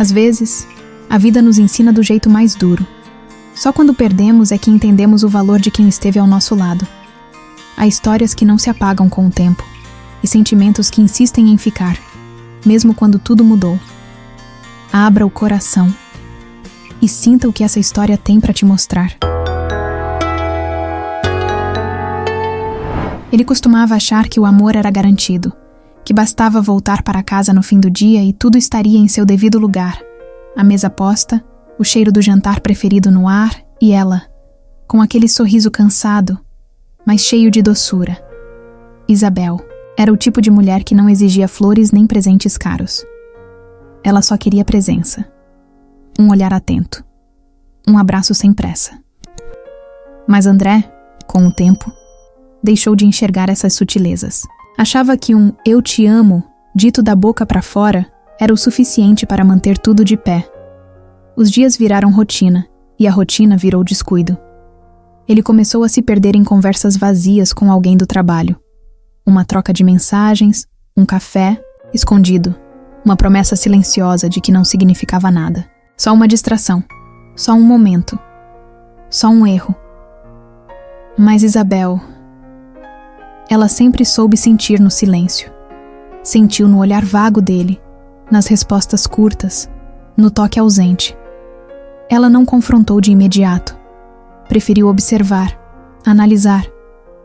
Às vezes, a vida nos ensina do jeito mais duro. Só quando perdemos é que entendemos o valor de quem esteve ao nosso lado. Há histórias que não se apagam com o tempo e sentimentos que insistem em ficar, mesmo quando tudo mudou. Abra o coração e sinta o que essa história tem para te mostrar. Ele costumava achar que o amor era garantido, que bastava voltar para casa no fim do dia e tudo estaria em seu devido lugar. A mesa posta, o cheiro do jantar preferido no ar e ela, com aquele sorriso cansado, mas cheio de doçura. Isabel era o tipo de mulher que não exigia flores nem presentes caros. Ela só queria presença, um olhar atento, um abraço sem pressa. Mas André, com o tempo, deixou de enxergar essas sutilezas. Achava que um "eu te amo", dito da boca para fora, era o suficiente para manter tudo de pé. Os dias viraram rotina, e a rotina virou descuido. Ele começou a se perder em conversas vazias com alguém do trabalho. Uma troca de mensagens, um café, escondido, uma promessa silenciosa de que não significava nada. Só uma distração, só um momento, só um erro. Mas Isabel, ela sempre soube sentir no silêncio. Sentiu no olhar vago dele, nas respostas curtas, no toque ausente. Ela não confrontou de imediato. Preferiu observar, analisar,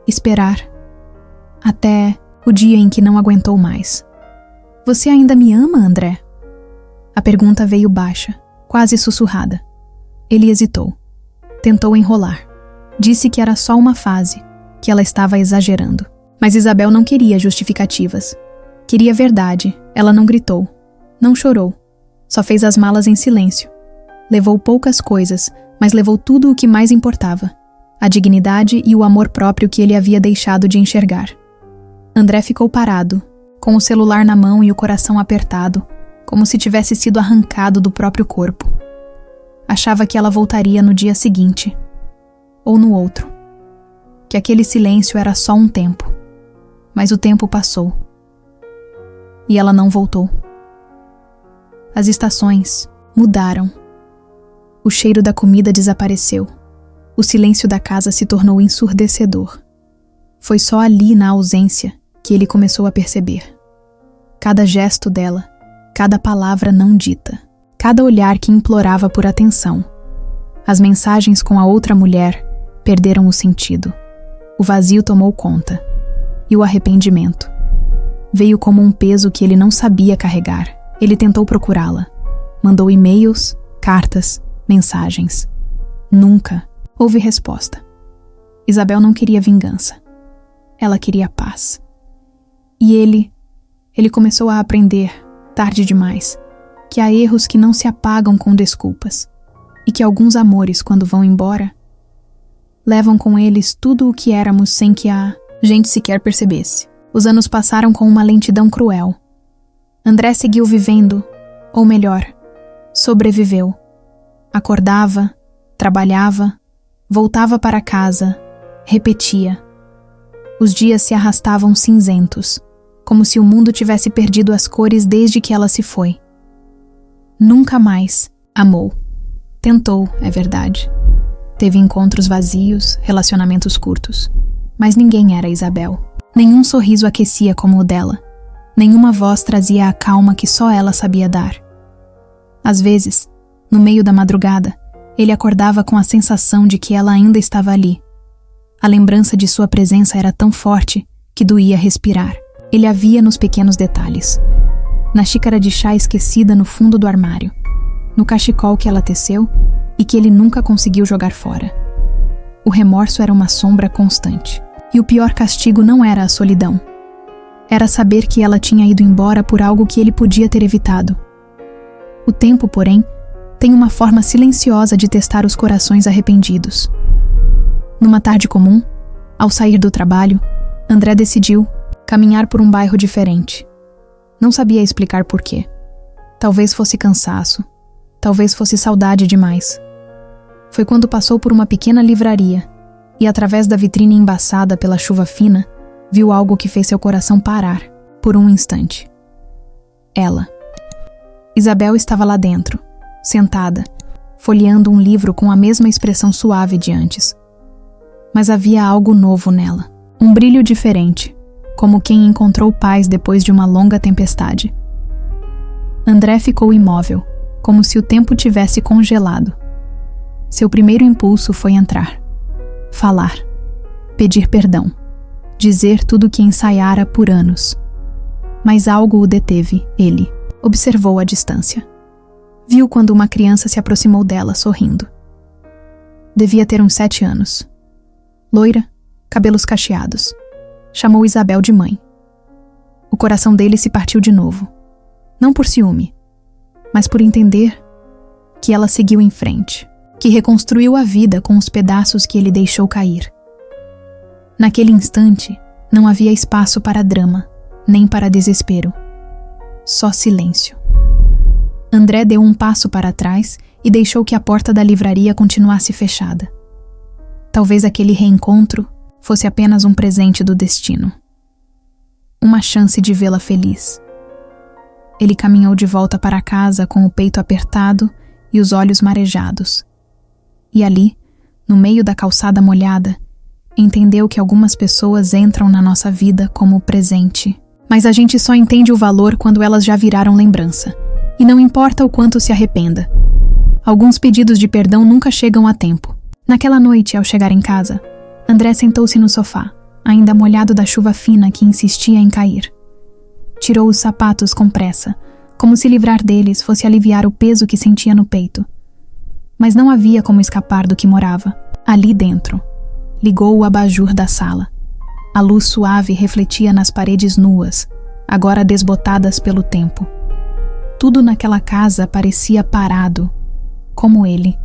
esperar. Até o dia em que não aguentou mais. "Você ainda me ama, André?" A pergunta veio baixa, quase sussurrada. Ele hesitou. Tentou enrolar. Disse que era só uma fase, que ela estava exagerando. Mas Isabel não queria justificativas. Queria verdade. Ela não gritou, não chorou. Só fez as malas em silêncio. Levou poucas coisas, mas levou tudo o que mais importava. A dignidade e o amor próprio que ele havia deixado de enxergar. André ficou parado, com o celular na mão e o coração apertado, como se tivesse sido arrancado do próprio corpo. Achava que ela voltaria no dia seguinte, ou no outro. Que aquele silêncio era só um tempo. Mas o tempo passou. E ela não voltou. As estações mudaram. O cheiro da comida desapareceu. O silêncio da casa se tornou ensurdecedor. Foi só ali, na ausência, que ele começou a perceber. Cada gesto dela, cada palavra não dita, cada olhar que implorava por atenção. As mensagens com a outra mulher perderam o sentido. O vazio tomou conta. E o arrependimento veio como um peso que ele não sabia carregar. Ele tentou procurá-la. Mandou e-mails, cartas, mensagens. Nunca houve resposta. Isabel não queria vingança. Ela queria paz. E ele começou a aprender, tarde demais, que há erros que não se apagam com desculpas. E que alguns amores, quando vão embora, levam com eles tudo o que éramos sem que a gente sequer percebesse. Os anos passaram com uma lentidão cruel. André seguiu vivendo, ou melhor, sobreviveu. Acordava, trabalhava, voltava para casa, repetia. Os dias se arrastavam cinzentos, como se o mundo tivesse perdido as cores desde que ela se foi. Nunca mais amou. Tentou, é verdade. Teve encontros vazios, relacionamentos curtos. Mas ninguém era Isabel. Nenhum sorriso aquecia como o dela. Nenhuma voz trazia a calma que só ela sabia dar. Às vezes, no meio da madrugada, ele acordava com a sensação de que ela ainda estava ali. A lembrança de sua presença era tão forte que doía respirar. Ele a via nos pequenos detalhes. Na xícara de chá esquecida no fundo do armário. No cachecol que ela teceu e que ele nunca conseguiu jogar fora. O remorso era uma sombra constante. E o pior castigo não era a solidão. Era saber que ela tinha ido embora por algo que ele podia ter evitado. O tempo, porém, tem uma forma silenciosa de testar os corações arrependidos. Numa tarde comum, ao sair do trabalho, André decidiu caminhar por um bairro diferente. Não sabia explicar por quê. Talvez fosse cansaço. Talvez fosse saudade demais. Foi quando passou por uma pequena livraria e, através da vitrine embaçada pela chuva fina, viu algo que fez seu coração parar por um instante. Ela. Isabel estava lá dentro, sentada, folheando um livro com a mesma expressão suave de antes. Mas havia algo novo nela, um brilho diferente, como quem encontrou paz depois de uma longa tempestade. André ficou imóvel, como se o tempo tivesse congelado. Seu primeiro impulso foi entrar, falar, pedir perdão, dizer tudo o que ensaiara por anos. Mas algo o deteve, ele observou à distância. Viu quando uma criança se aproximou dela, sorrindo. Devia ter uns 7 anos. Loira, cabelos cacheados. Chamou Isabel de mãe. O coração dele se partiu de novo. Não por ciúme, mas por entender que ela seguiu em frente, que reconstruiu a vida com os pedaços que ele deixou cair. Naquele instante, não havia espaço para drama, nem para desespero. Só silêncio. André deu um passo para trás e deixou que a porta da livraria continuasse fechada. Talvez aquele reencontro fosse apenas um presente do destino. Uma chance de vê-la feliz. Ele caminhou de volta para casa com o peito apertado e os olhos marejados. E ali, no meio da calçada molhada, entendeu que algumas pessoas entram na nossa vida como presente. Mas a gente só entende o valor quando elas já viraram lembrança. E não importa o quanto se arrependa. Alguns pedidos de perdão nunca chegam a tempo. Naquela noite, ao chegar em casa, André sentou-se no sofá, ainda molhado da chuva fina que insistia em cair. Tirou os sapatos com pressa, como se livrar deles fosse aliviar o peso que sentia no peito. Mas não havia como escapar do que morava, ali dentro. Ligou o abajur da sala. A luz suave refletia nas paredes nuas, agora desbotadas pelo tempo. Tudo naquela casa parecia parado, como ele.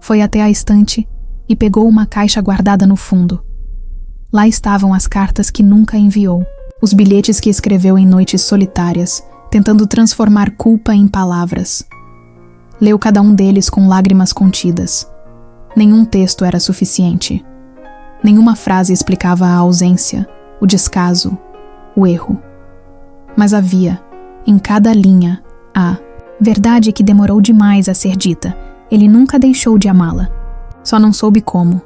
Foi até a estante e pegou uma caixa guardada no fundo. Lá estavam as cartas que nunca enviou, os bilhetes que escreveu em noites solitárias, tentando transformar culpa em palavras. Leu cada um deles com lágrimas contidas. Nenhum texto era suficiente. Nenhuma frase explicava a ausência, o descaso, o erro. Mas havia, em cada linha, a verdade que demorou demais a ser dita. Ele nunca deixou de amá-la. Só não soube como.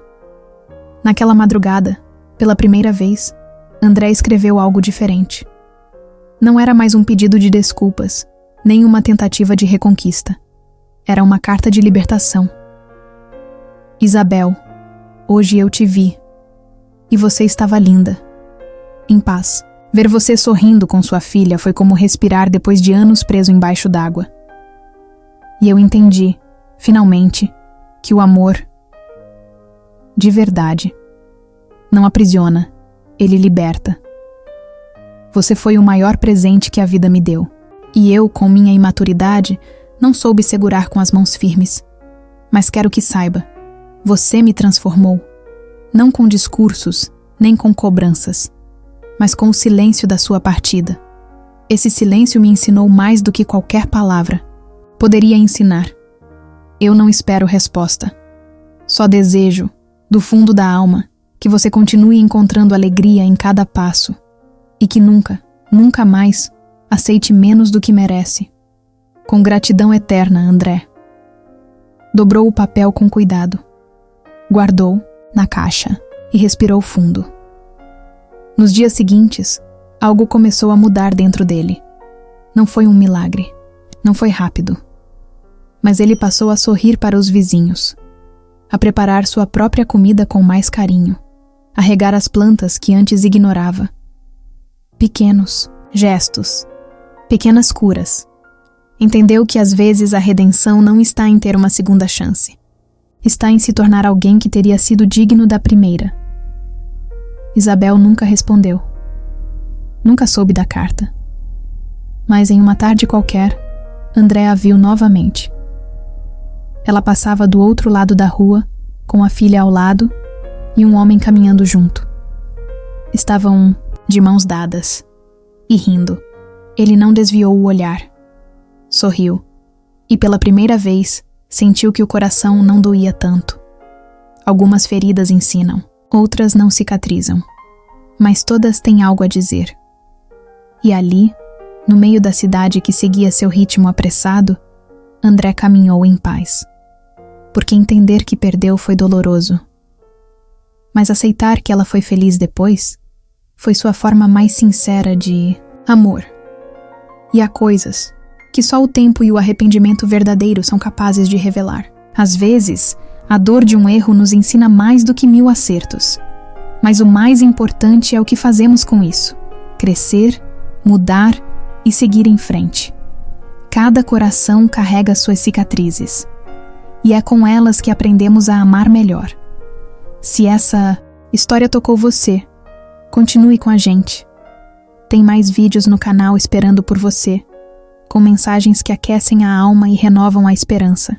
Naquela madrugada, pela primeira vez, André escreveu algo diferente. Não era mais um pedido de desculpas, nem uma tentativa de reconquista. Era uma carta de libertação. Isabel, hoje eu te vi. E você estava linda. Em paz. Ver você sorrindo com sua filha foi como respirar depois de anos preso embaixo d'água. E eu entendi, finalmente, que o amor, de verdade, não aprisiona, ele liberta. Você foi o maior presente que a vida me deu. E eu, com minha imaturidade, não soube segurar com as mãos firmes. Mas quero que saiba, você me transformou. Não com discursos, nem com cobranças, mas com o silêncio da sua partida. Esse silêncio me ensinou mais do que qualquer palavra poderia ensinar. Eu não espero resposta. Só desejo, do fundo da alma, que você continue encontrando alegria em cada passo e que nunca, nunca mais aceite menos do que merece. Com gratidão eterna, André. Dobrou o papel com cuidado. Guardou na caixa e respirou fundo. Nos dias seguintes, algo começou a mudar dentro dele. Não foi um milagre, não foi rápido. Mas ele passou a sorrir para os vizinhos, a preparar sua própria comida com mais carinho, a regar as plantas que antes ignorava. Pequenos gestos, pequenas curas. Entendeu que às vezes a redenção não está em ter uma segunda chance. Está em se tornar alguém que teria sido digno da primeira. Isabel nunca respondeu. Nunca soube da carta. Mas em uma tarde qualquer, André a viu novamente. Ela passava do outro lado da rua, com a filha ao lado e um homem caminhando junto. Estavam de mãos dadas e rindo. Ele não desviou o olhar. Sorriu e pela primeira vez sentiu que o coração não doía tanto. Algumas feridas ensinam, outras não cicatrizam, mas todas têm algo a dizer. E ali, no meio da cidade que seguia seu ritmo apressado, André caminhou em paz. Porque entender que perdeu foi doloroso. Mas aceitar que ela foi feliz depois foi sua forma mais sincera de amor. E há coisas que só o tempo e o arrependimento verdadeiro são capazes de revelar. Às vezes, a dor de um erro nos ensina mais do que 1000 acertos. Mas o mais importante é o que fazemos com isso: crescer, mudar e seguir em frente. Cada coração carrega suas cicatrizes. E é com elas que aprendemos a amar melhor. Se essa história tocou você, continue com a gente. Tem mais vídeos no canal esperando por você, com mensagens que aquecem a alma e renovam a esperança.